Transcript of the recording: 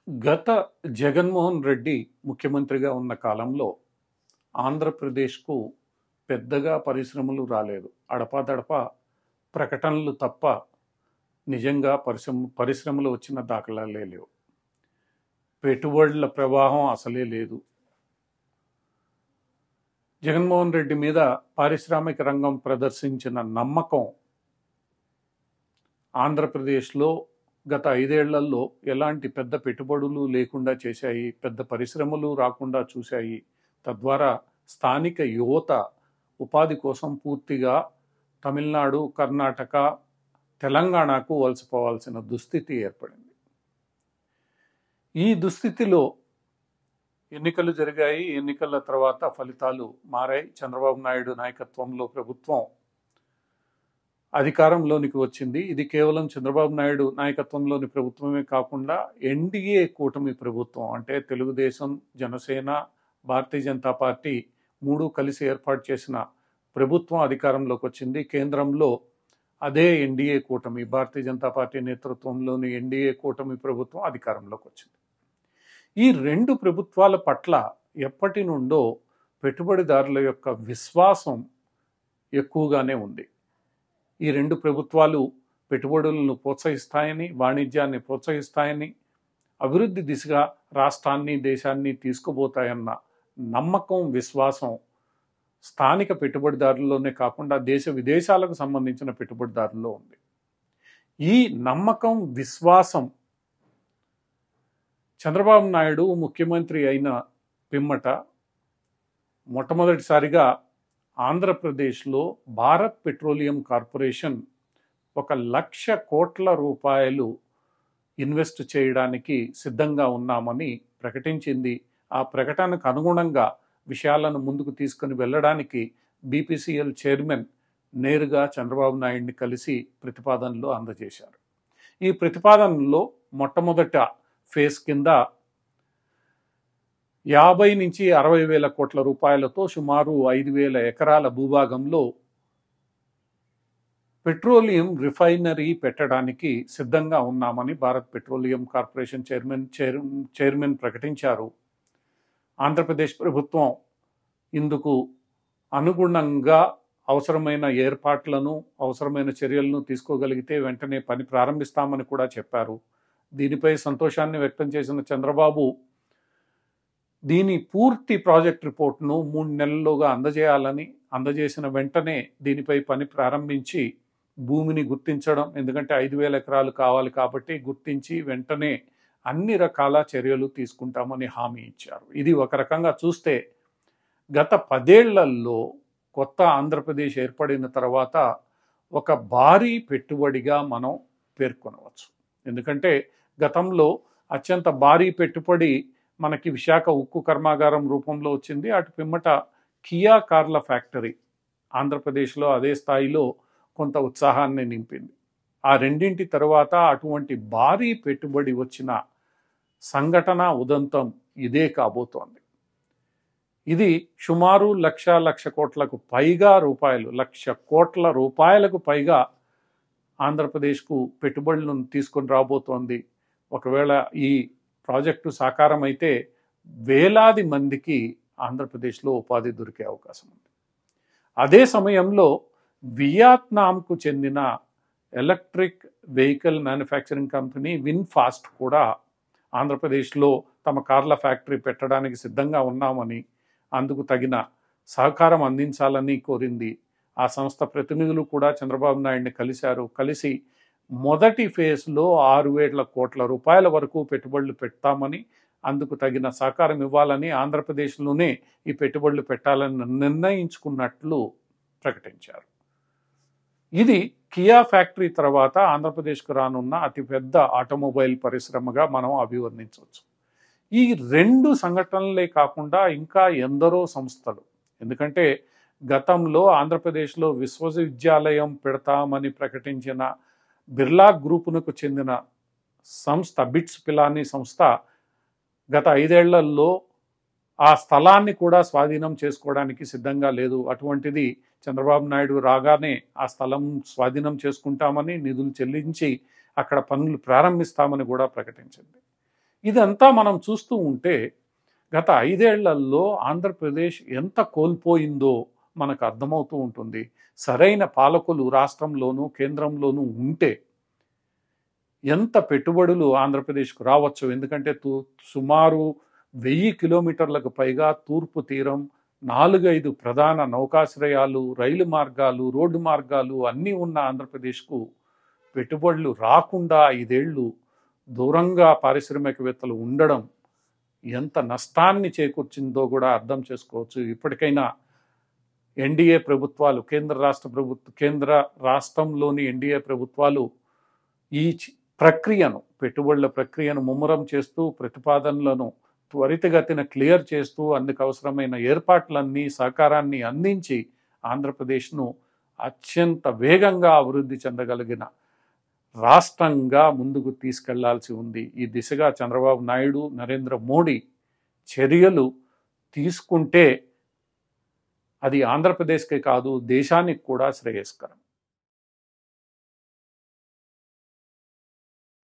గత జగన్మోహన్ రెడ్డి ముఖ్యమంత్రిగా ఉన్న కాలంలో ఆంధ్రప్రదేశ్కు పెద్దగా పరిశ్రమలు రాలేదు. అడపాదడపా ప్రకటనలు తప్ప నిజంగా పరిశ్రమలు వచ్చిన దాఖలాలే లేవు. పెట్టుబడుల ప్రవాహం అసలే లేదు. జగన్మోహన్ రెడ్డి మీద పారిశ్రామిక రంగం ప్రదర్శించిన నమ్మకం ఆంధ్రప్రదేశ్లో గత 5 ఏళ్లలో ఎలాంటి పెద్ద పెట్టుబడులు లేకుండా చేశాయి, పెద్ద పరిశ్రమలు రాకుండా చూశాయి. తద్వారా స్థానిక యువత ఉపాధి కోసం పూర్తిగా తమిళనాడు, కర్ణాటక, తెలంగాణకు వలసపోవాల్సిన దుస్థితి ఏర్పడింది. ఈ దుస్థితిలో ఎన్నికలు జరిగాయి. ఎన్నికల తర్వాత ఫలితాలు మారాయి. చంద్రబాబు నాయుడు నాయకత్వంలో ప్రభుత్వం అధికారంలోనికి వచ్చింది. ఇది కేవలం చంద్రబాబు నాయుడు నాయకత్వంలోని ప్రభుత్వమే కాకుండా ఎన్డీఏ కూటమి ప్రభుత్వం, అంటే తెలుగుదేశం, జనసేన, భారతీయ జనతా పార్టీ 3 కలిసి ఏర్పాటు చేసిన ప్రభుత్వం అధికారంలోకి వచ్చింది. కేంద్రంలో అదే ఎన్డీఏ కూటమి, భారతీయ జనతా పార్టీ నేతృత్వంలోని ఎన్డీఏ కూటమి ప్రభుత్వం అధికారంలోకి వచ్చింది. ఈ 2 ప్రభుత్వాల పట్ల ఎప్పటి నుండో పెట్టుబడిదారుల యొక్క విశ్వాసం ఎక్కువగానే ఉంది. ఈ 2 ప్రభుత్వాలు పెట్టుబడులను ప్రోత్సహిస్తాయని, వాణిజ్యాన్ని ప్రోత్సహిస్తాయని, అభివృద్ధి దిశగా రాష్ట్రాన్ని, దేశాన్ని తీసుకుపోతాయన్న నమ్మకం, విశ్వాసం స్థానిక పెట్టుబడిదారుల్లోనే కాకుండా దేశ విదేశాలకు సంబంధించిన పెట్టుబడిదారుల్లో ఉంది. ఈ నమ్మకం, విశ్వాసం చంద్రబాబు నాయుడు ముఖ్యమంత్రి అయిన పిమ్మట మొట్టమొదటిసారిగా ఆంధ్రప్రదేశ్లో భారత్ పెట్రోలియం కార్పొరేషన్ 1,00,000 కోట్ల రూపాయలు ఇన్వెస్ట్ చేయడానికి సిద్ధంగా ఉన్నామని ప్రకటించింది. ఆ ప్రకటనకు అనుగుణంగా విషయాలను ముందుకు తీసుకుని వెళ్ళడానికి బీపీసీఎల్ చైర్మన్ నేరుగా చంద్రబాబు నాయుడిని కలిసి ప్రతిపాదనలు అందజేశారు. ఈ ప్రతిపాదనలో మొట్టమొదట ఫేజ్ కింద 50 నుంచి 60 వేల కోట్ల రూపాయలతో సుమారు 5,000 ఎకరాల భూభాగంలో పెట్రోలియం రిఫైనరీ పెట్టడానికి సిద్ధంగా ఉన్నామని భారత్ పెట్రోలియం కార్పొరేషన్ చైర్మన్ ప్రకటించారు. ఆంధ్రప్రదేశ్ ప్రభుత్వం ఇందుకు అనుగుణంగా అవసరమైన ఏర్పాట్లను, అవసరమైన చర్యలను తీసుకోగలిగితే వెంటనే పని ప్రారంభిస్తామని కూడా చెప్పారు. దీనిపై సంతోషాన్ని వ్యక్తం చేసిన చంద్రబాబు దీని పూర్తి ప్రాజెక్ట్ రిపోర్ట్ను 3 నెలల్లోగా అందజేసిన వెంటనే దీనిపై పని ప్రారంభించి భూమిని గుర్తించడం, ఎందుకంటే 5,000 ఎకరాలు కావాలి కాబట్టి గుర్తించి వెంటనే అన్ని రకాల చర్యలు తీసుకుంటామని హామీ ఇచ్చారు. ఇది ఒక రకంగా చూస్తే గత 10 ఏళ్లలో కొత్త ఆంధ్రప్రదేశ్ ఏర్పడిన తర్వాత ఒక భారీ పెట్టుబడిగా మనం పేర్కొనవచ్చు. ఎందుకంటే గతంలో అత్యంత భారీ పెట్టుబడి మనకి విశాఖ ఉక్కు కర్మాగారం రూపంలో వచ్చింది. అటు పిమ్మట కియా కార్ల ఫ్యాక్టరీ ఆంధ్రప్రదేశ్లో అదే స్థాయిలో కొంత ఉత్సాహాన్ని నింపింది. ఆ రెండింటి తర్వాత అటువంటి భారీ పెట్టుబడి వచ్చిన సంఘటన ఉదంతం ఇదే కాబోతోంది. ఇది సుమారు 1,00,000 కోట్లకు పైగా రూపాయలు, 1,00,000 కోట్ల రూపాయలకు పైగా ఆంధ్రప్రదేశ్కు పెట్టుబడులను తీసుకొని రాబోతోంది. ఒకవేళ ఈ ప్రాజెక్టు సాకారం అయితే వేలాది మందికి ఆంధ్రప్రదేశ్లో ఉపాధి దొరికే అవకాశం ఉంది. అదే సమయంలో వియత్నాంకు చెందిన electric vehicle manufacturing company VinFast కూడా ఆంధ్రప్రదేశ్లో తమ కార్ల ఫ్యాక్టరీ పెట్టడానికి సిద్ధంగా ఉన్నామని, అందుకు తగిన సహకారం అందించాలని కోరింది. ఆ సంస్థ ప్రతినిధులు కూడా చంద్రబాబు నాయుడిని కలిసి మొదటి ఫేజ్లో 6,000 కోట్ల రూపాయల వరకు పెట్టుబడులు పెడతామని, అందుకు తగిన సహకారం ఇవ్వాలని, ఆంధ్రప్రదేశ్లోనే ఈ పెట్టుబడులు పెట్టాలని నిర్ణయించుకున్నట్లు ప్రకటించారు. ఇది కియా ఫ్యాక్టరీ తర్వాత ఆంధ్రప్రదేశ్కు రానున్న అతిపెద్ద ఆటోమొబైల్ పరిశ్రమగా మనం అభివర్ణించవచ్చు. ఈ 2 సంఘటనలే కాకుండా ఇంకా ఎందరో సంస్థలు, ఎందుకంటే గతంలో ఆంధ్రప్రదేశ్లో విశ్వవిద్యాలయం పెడతామని ప్రకటించిన బిర్లా గ్రూపునకు చెందిన సంస్థ బిట్స్ పిలానీ సంస్థ గత 5 ఏళ్లలో ఆ స్థలాన్ని కూడా స్వాధీనం చేసుకోవడానికి సిద్ధంగా లేదు. అటువంటిది చంద్రబాబు నాయుడు రాగానే ఆ స్థలం స్వాధీనం చేసుకుంటామని, నిధులు చెల్లించి అక్కడ పనులు ప్రారంభిస్తామని కూడా ప్రకటించింది. ఇదంతా మనం చూస్తూ ఉంటే గత 5 ఏళ్లలో ఆంధ్రప్రదేశ్ ఎంత కోల్పోయిందో మనకు అర్థమవుతూ ఉంటుంది. సరైన పాలకులు రాష్ట్రంలోనూ కేంద్రంలోనూ ఉంటే ఎంత పెట్టుబడులు ఆంధ్రప్రదేశ్కు రావచ్చు. ఎందుకంటే సుమారు 1000 కిలోమీటర్లకు పైగా తూర్పు తీరం, 4-5 ప్రధాన నౌకాశ్రయాలు, రైలు మార్గాలు, రోడ్డు మార్గాలు అన్నీ ఉన్న ఆంధ్రప్రదేశ్కు పెట్టుబడులు రాకుండా 5 ఏళ్లు దూరంగా పారిశ్రామికవేత్తలు ఉండడం ఎంత నష్టాన్ని చేకూర్చిందో కూడా అర్థం చేసుకోవచ్చు. ఇప్పటికైనా ఎన్డీఏ ప్రభుత్వాలు, కేంద్ర రాష్ట్రంలోని ఎన్డీఏ ప్రభుత్వాలు ఈ ప్రక్రియను, పెట్టుబడుల ప్రక్రియను ముమ్మరం చేస్తూ ప్రతిపాదనలను త్వరితగతిన క్లియర్ చేస్తూ అందుకు అవసరమైన ఏర్పాట్లన్నీ, సహకారాన్ని అందించి ఆంధ్రప్రదేశ్ను అత్యంత వేగంగా అభివృద్ధి చెందగలిగిన రాష్ట్రంగా ముందుకు తీసుకెళ్లాల్సి ఉంది. ఈ దిశగా చంద్రబాబు నాయుడు, నరేంద్ర మోడీ చర్యలు తీసుకుంటే అది ఆంధ్రప్రదేశ్కే కాదు, దేశానికి కూడా శ్రేయస్కరం.